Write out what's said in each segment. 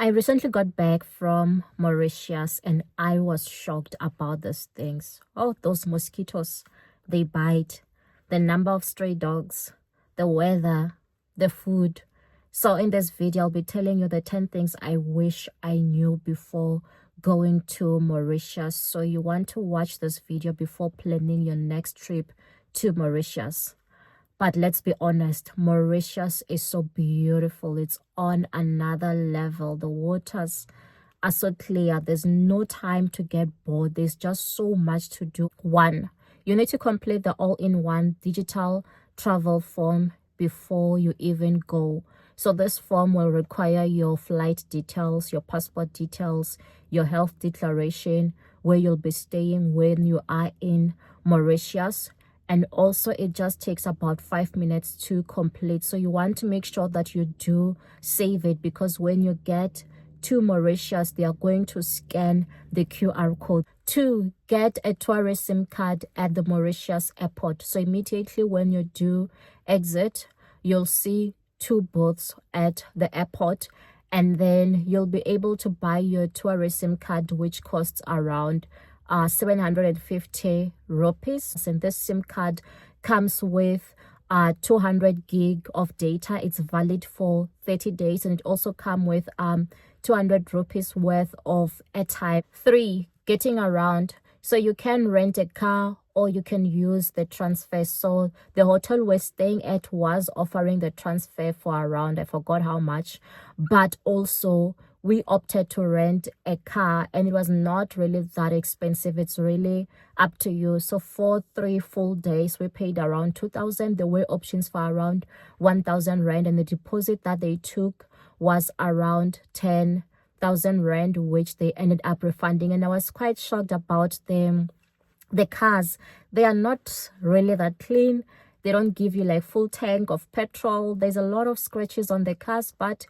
I recently got back from Mauritius and I was shocked about these things. Oh, those mosquitoes, they bite. The number of stray dogs, the weather, the food. So in this video, I'll be telling you the 10 things I wish I knew before going to Mauritius. So you want to watch this video before planning your next trip to Mauritius. But let's be honest, Mauritius is so beautiful. It's on another level. The waters are so clear. There's no time to get bored. There's just so much to do. 1, you need to complete the all-in-one digital travel form before you even go. So this form will require your flight details, your passport details, your health declaration, where you'll be staying when you are in Mauritius. And also it just takes about 5 minutes to complete. So you want to make sure that you do save it, because when you get to Mauritius, they are going to scan the QR code. 2, get a tourist SIM card at the Mauritius airport. So immediately when you do exit, you'll see 2 booths at the airport, and then you'll be able to buy your tourist SIM card, which costs around 750 rupees. And this SIM card comes with 200 gig of data. It's valid for 30 days, and it also comes with 200 rupees worth of airtime. 3, getting around. So you can rent a car or you can use the transfer. So the hotel we're staying at was offering the transfer for around, I forgot how much, but also we opted to rent a car, and it was not really that expensive. It's really up to you. So for 3 full days, we paid around 2,000. There were options for around 1,000 rand, and the deposit that they took was around 10,000 rand, which they ended up refunding. And I was quite shocked about them. The cars, they are not really that clean. They don't give you like full tank of petrol. There's a lot of scratches on the cars, but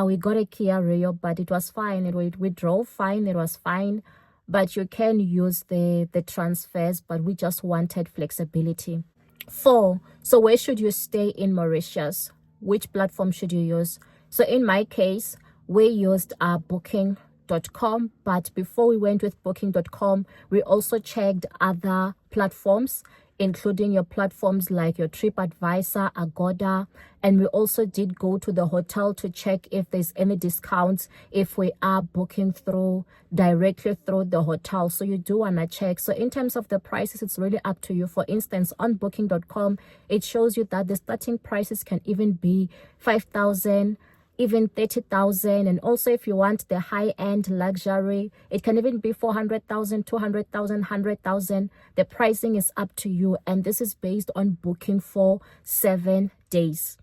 we got a Kia Rio, but it was fine. We drove fine. It was fine. But you can use the transfers, but we just wanted flexibility. 4, so where should you stay in Mauritius? Which platform should you use? So in my case, we used booking.com, but before we went with booking.com, we also checked other platforms, including your platforms like your TripAdvisor, Agoda, and we also did go to the hotel to check if there's any discounts if we are booking directly through the hotel. So you do want to check. So in terms of the prices, it's really up to you. For instance, on booking.com, it shows you that the starting prices can even be 5,000, even 30,000. And also if you want the high-end luxury, it can even be 400,000, 200,000, 100,000. The pricing is up to you, and this is based on booking for 7 days.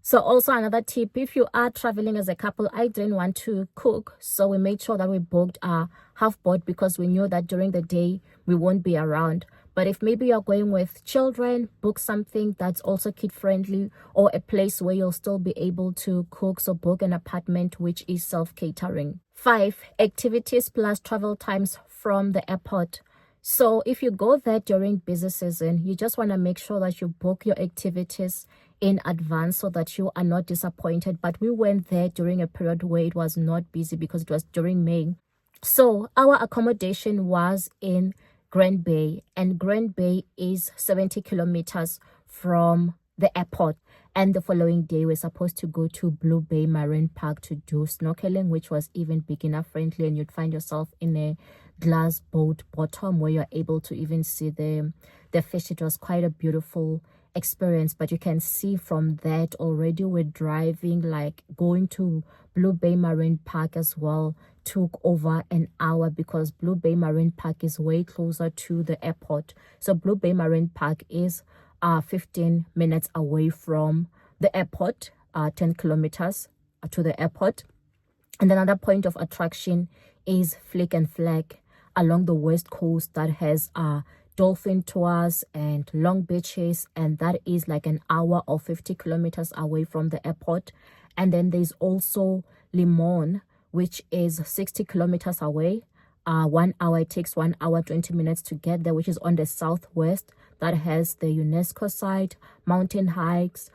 So also another tip, if you are traveling as a couple, I didn't want to cook, so we made sure that we booked a half board, because we knew that during the day we won't be around. But if maybe you're going with children, book something that's also kid-friendly, or a place where you'll still be able to cook. So book an apartment which is self-catering. 5, activities plus travel times from the airport. So if you go there during busy season, you just want to make sure that you book your activities in advance so that you are not disappointed. But we went there during a period where it was not busy, because it was during May. So our accommodation was in Grand Bay, and Grand Bay is 70 kilometers from the airport. And the following day, we're supposed to go to Blue Bay Marine Park to do snorkeling, which was even beginner friendly, and you'd find yourself in a glass boat bottom where you're able to even see the fish. It was quite a beautiful experience, but you can see from that already we're driving, like going to Blue Bay Marine Park as well took over an hour, because Blue Bay Marine Park is way closer to the airport. So Blue Bay Marine Park is 15 minutes away from the airport, 10 kilometers to the airport. And another point of attraction is Flick and Flag along the west coast that has dolphin tours and long beaches, and that is like an hour or 50 kilometers away from the airport. And then there's also Limon, which is 60 kilometers away. 1 hour, it takes 1 hour 20 minutes to get there, which is on the southwest. That has the UNESCO site, mountain hikes,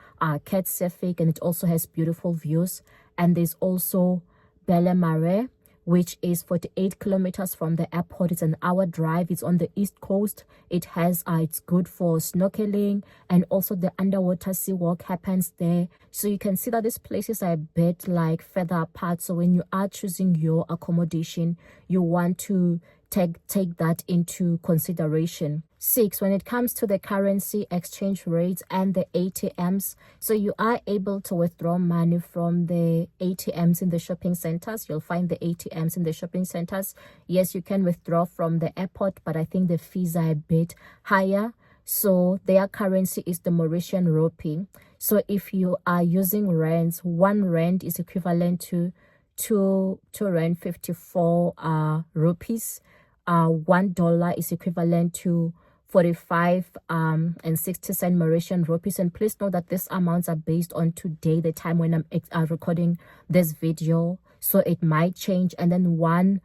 cat surfing, and it also has beautiful views. And there's also Bellemare, which is 48 kilometers from the airport. It's an hour drive. It's on the east coast. It has it's good for snorkeling, and also the underwater sea walk happens there. So you can see that these places are a bit like further apart. So when you are choosing your accommodation, you want to take that into consideration. 6, when it comes to the currency exchange rates and the ATMs, so you are able to withdraw money from the ATMs in the shopping centers. You'll find the ATMs in the shopping centers. Yes, you can withdraw from the airport, but I think the fees are a bit higher. So their currency is the Mauritian rupee. So if you are using rands, 1 rand is equivalent to 2.54 rupees. $1 is equivalent to 45 and 60 cent Mauritian rupees. And please note that these amounts are based on today, the time when I'm recording this video, so it might change. And then 1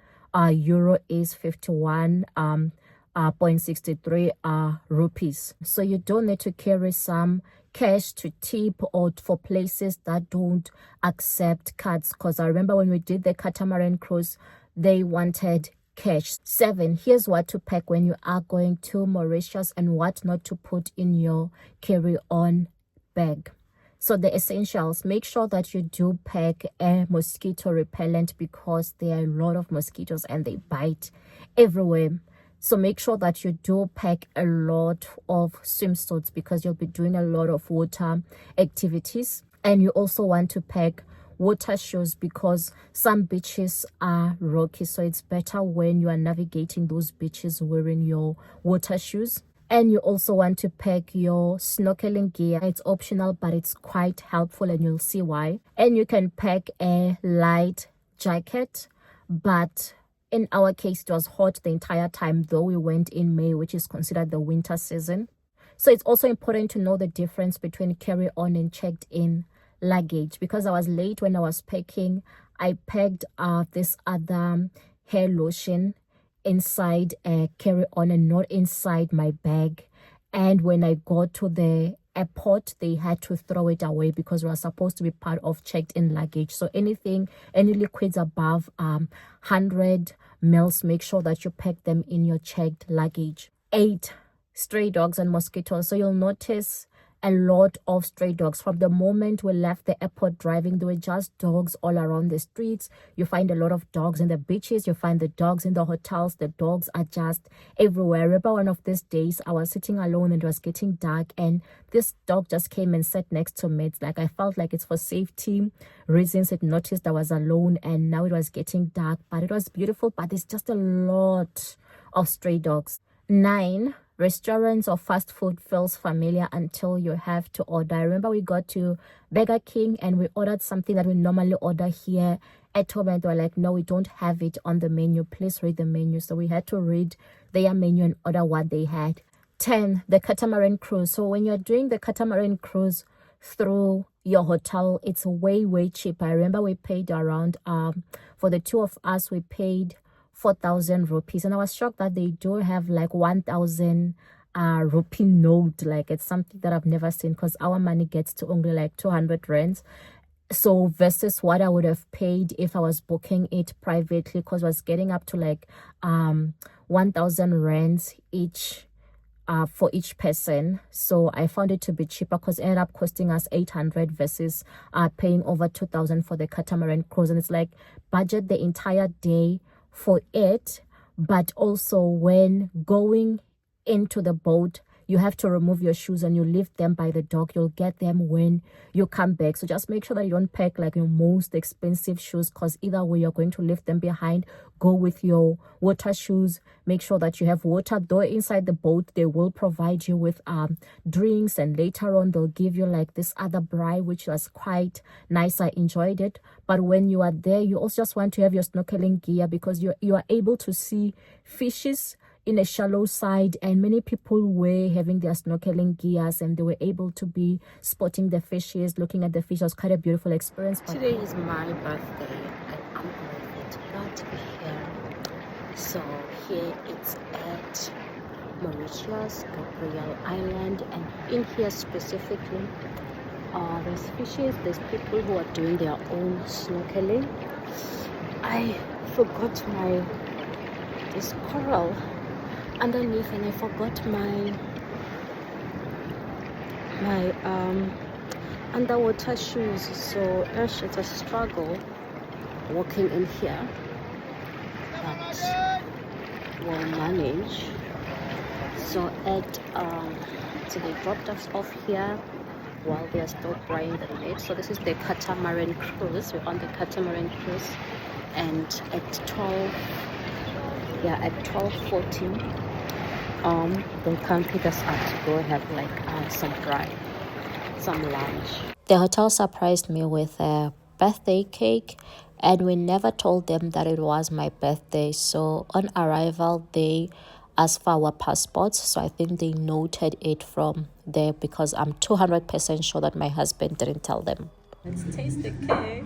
euro is 51.63 rupees. So you don't need to carry some cash to tip or for places that don't accept cards, because I remember when we did the Catamaran Cruise, they wanted cash. 7, here's what to pack when you are going to Mauritius and what not to put in your carry-on bag. So the essentials, make sure that you do pack a mosquito repellent, because there are a lot of mosquitoes and they bite everywhere. So make sure that you do pack a lot of swimsuits, because you'll be doing a lot of water activities. And you also want to pack water shoes, because some beaches are rocky, so it's better when you are navigating those beaches wearing your water shoes. And you also want to pack your snorkeling gear. It's optional, but it's quite helpful, and you'll see why. And you can pack a light jacket, but in our case it was hot the entire time, though we went in May, which is considered the winter season. So it's also important to know the difference between carry-on and checked-in luggage. Because I was late when I was packing, I packed this other hair lotion inside a carry-on and not inside my bag. And when I got to the airport, they had to throw it away because it was supposed to be part of checked-in luggage. So any liquids above 100 mils, make sure that you pack them in your checked luggage. 8, stray dogs and mosquitoes. So you'll notice a lot of stray dogs. From the moment we left the airport driving, there were just dogs all around the streets. You find a lot of dogs in the beaches. You find the dogs in the hotels. The dogs are just everywhere. I remember one of these days, I was sitting alone and it was getting dark, and this dog just came and sat next to me. It's like I felt like it's for safety reasons. It noticed I was alone, and now it was getting dark, but it was beautiful. But there's just a lot of stray dogs. 9, restaurants or fast food feels familiar until you have to order. I remember we got to Burger King and we ordered something that we normally order here at home, and they were like, no, we don't have it on the menu, please read the menu. So we had to read their menu and order what they had. 10, the Catamaran Cruise. So when you're doing the Catamaran Cruise through your hotel, it's way cheaper. I remember we paid around for the 2 of us, we paid 4,000 rupees, and I was shocked that they do have like 1,000 rupee note. Like, it's something that I've never seen, because our money gets to only like 200 rands. So versus what I would have paid if I was booking it privately, because I was getting up to like 1,000 rands each for each person. So I found it to be cheaper, because it ended up costing us 800 versus paying over 2,000 for the Catamaran Cruise. And it's like budget the entire day for it, but also when going into the boat, you have to remove your shoes and you leave them by the dock. You'll get them when you come back. So just make sure that you don't pack like your most expensive shoes, because either way you're going to leave them behind. Go with your water shoes. Make sure that you have water. Though inside the boat they will provide you with drinks, and later on they'll give you like this other braai, which was quite nice. I enjoyed it. But when you are there, you also just want to have your snorkeling gear, because you are able to see fishes in a shallow side, and many people were having their snorkeling gears and they were able to be spotting the fishes, looking at the fish. It was quite a beautiful experience. Today is my birthday and I'm grateful to God to be here. So here it's at Mauritius, Gabriel Island, and in here specifically there's fishes, there's people who are doing their own snorkeling. I forgot this coral underneath, and I forgot my underwater shoes, so it's a struggle walking in here, but we'll manage. So so they dropped us off here while they are still drying the net. So this is the Catamaran Cruise. We're on the Catamaran Cruise, and at 12:40 they'll come pick us up to go have like some lunch. The hotel surprised me with a birthday cake, and we never told them that it was my birthday. So on arrival they asked for our passports, so I think they noted it from there, because I'm 200% sure that my husband didn't tell them. Let's taste the cake.